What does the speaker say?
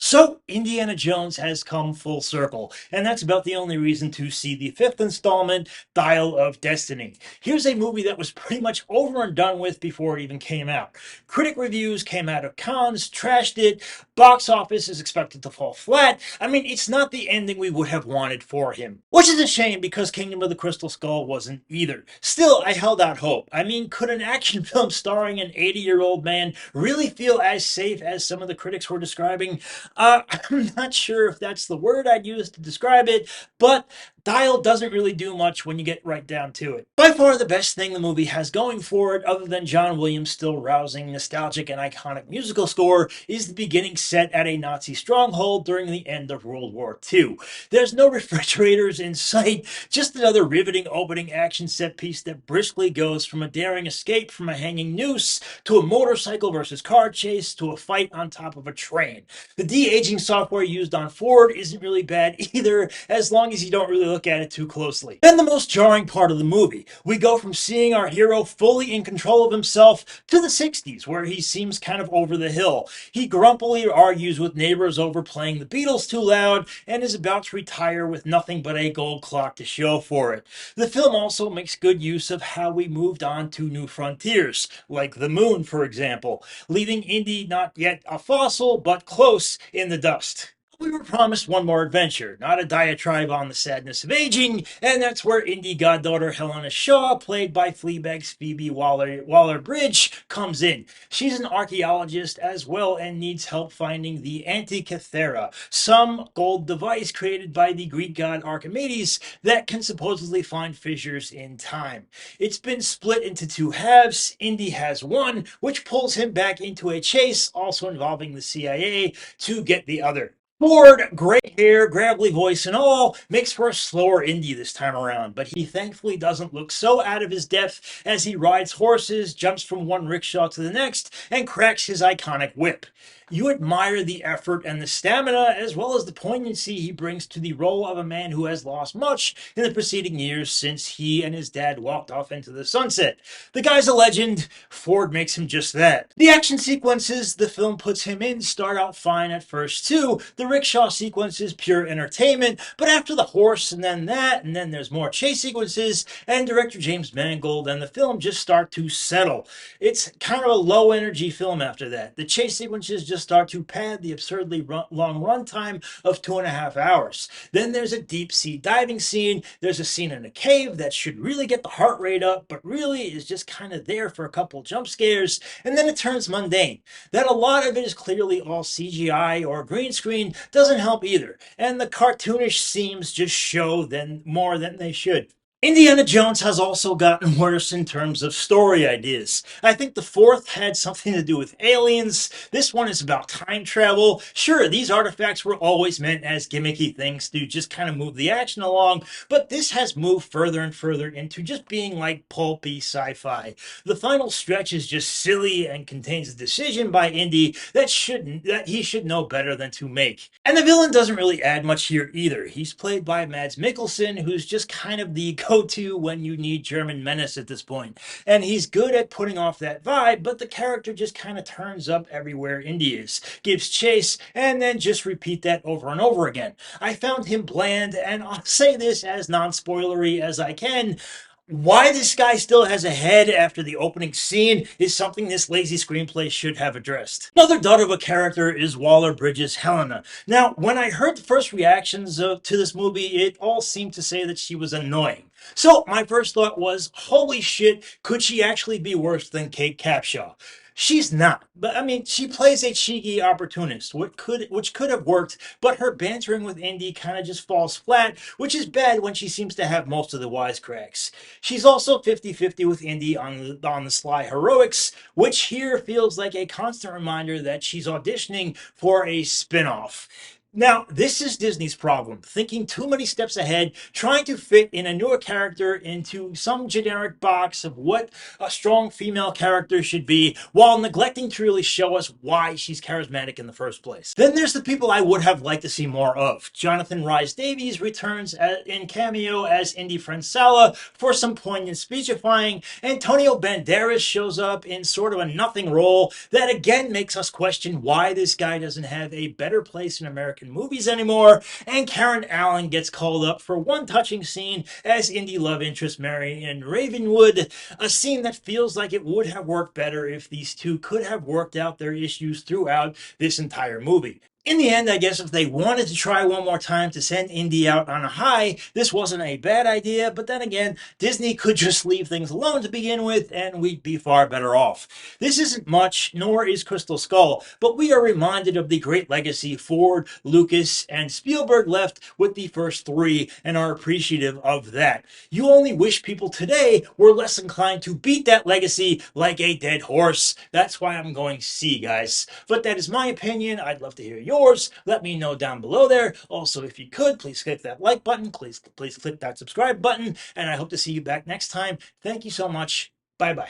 So, Indiana Jones has come full circle, and that's about the only reason to see the fifth installment, Dial of Destiny. Here's a movie that was pretty much over and done with before it even came out. Critic reviews came out of Cannes, trashed it, box office is expected to fall flat. I mean, it's not the ending we would have wanted for him. Which is a shame because Kingdom of the Crystal Skull wasn't either. Still, I held out hope. I mean, could an action film starring an 80-year-old man really feel as safe as some of the critics were describing? I'm not sure if that's the word I'd use to describe it, but Dial doesn't really do much when you get right down to it. By far the best thing the movie has going for it, other than John Williams' still rousing, nostalgic, and iconic musical score, is the beginning set at a Nazi stronghold during the end of World War II. There's no refrigerators in sight, just another riveting opening action set piece that briskly goes from a daring escape from a hanging noose to a motorcycle versus car chase to a fight on top of a train. The de-aging software used on Ford isn't really bad either, as long as you don't really look at it too closely. Then the most jarring part of the movie. We go from seeing our hero fully in control of himself to the 60s, where he seems kind of over the hill. He grumpily argues with neighbors over playing the Beatles too loud and is about to retire with nothing but a gold clock to show for it. The film also makes good use of how we moved on to new frontiers, like the moon, for example, leaving Indy not yet a fossil, but close in the dust. We were promised one more adventure, not a diatribe on the sadness of aging, and that's where Indy goddaughter Helena Shaw, played by Fleabag's Phoebe Waller-Bridge, comes in. She's an archaeologist as well and needs help finding the Antikythera, some gold device created by the Greek god Archimedes that can supposedly find fissures in time. It's been split into two halves. Indy has one, which pulls him back into a chase, also involving the CIA, to get the other. Ford, gray hair, gravelly voice, and all, makes for a slower Indy this time around, but he thankfully doesn't look so out of his depth as he rides horses, jumps from one rickshaw to the next, and cracks his iconic whip. You admire the effort and the stamina, as well as the poignancy he brings to the role of a man who has lost much in the preceding years since he and his dad walked off into the sunset. The guy's a legend. Ford makes him just that. The action sequences the film puts him in start out fine at first, too. The rickshaw sequence is pure entertainment, but after the horse and then that, and then there's more chase sequences, and director James Mangold and the film just start to settle. It's kind of a low energy film after that. The chase sequences just start to pad the absurdly long runtime of 2.5 hours. Then there's a deep sea diving scene. There's a scene in a cave that should really get the heart rate up, but really is just kind of there for a couple jump scares, and then it turns mundane. That a lot of it is clearly all CGI or green screen doesn't help either, and the cartoonish scenes just show then more than they should. Indiana Jones has also gotten worse in terms of story ideas. I think the fourth had something to do with aliens. This one is about time travel. Sure, these artifacts were always meant as gimmicky things to just kind of move the action along, but this has moved further and further into just being like pulpy sci-fi. The final stretch is just silly and contains a decision by Indy that he should know better than to make. And the villain doesn't really add much here either. He's played by Mads Mikkelsen, who's just kind of the go-to when you need German menace at this point. And he's good at putting off that vibe, but the character just kind of turns up everywhere Indy is, gives chase, and then just repeat that over and over again. I found him bland, and I'll say this as non-spoilery as I can. Why this guy still has a head after the opening scene is something this lazy screenplay should have addressed. Another dud of a character is Waller-Bridge's Helena. Now, when I heard the first reactions to this movie, it all seemed to say that she was annoying. So my first thought was, holy shit, could she actually be worse than Kate Capshaw? She's not. But I mean, she plays a cheeky opportunist, which could have worked, but her bantering with Indy kind of just falls flat, which is bad when she seems to have most of the wisecracks. She's also 50-50 with Indy on the sly heroics, which here feels like a constant reminder that she's auditioning for a spin-off. Now, this is Disney's problem, thinking too many steps ahead, trying to fit in a newer character into some generic box of what a strong female character should be, while neglecting to really show us why she's charismatic in the first place. Then there's the people I would have liked to see more of. Jonathan Rhys-Davies returns in cameo as Indy Francella for some poignant speechifying. Antonio Banderas shows up in sort of a nothing role that again makes us question why this guy doesn't have a better place in American movies anymore. And Karen Allen gets called up for one touching scene as Indy love interest Marion Ravenwood, a scene that feels like it would have worked better if these two could have worked out their issues throughout this entire movie. In the end, I guess if they wanted to try one more time to send Indy out on a high, this wasn't a bad idea, but then again, Disney could just leave things alone to begin with, and we'd be far better off. This isn't much, nor is Crystal Skull, but we are reminded of the great legacy Ford, Lucas, and Spielberg left with the first three, and are appreciative of that. You only wish people today were less inclined to beat that legacy like a dead horse. That's why I'm going C, guys. But that is my opinion. I'd love to hear yours. Let me know down below there. Also, if you could, please click that like button. Please click that subscribe button. And I hope to see you back next time. Thank you so much. Bye bye.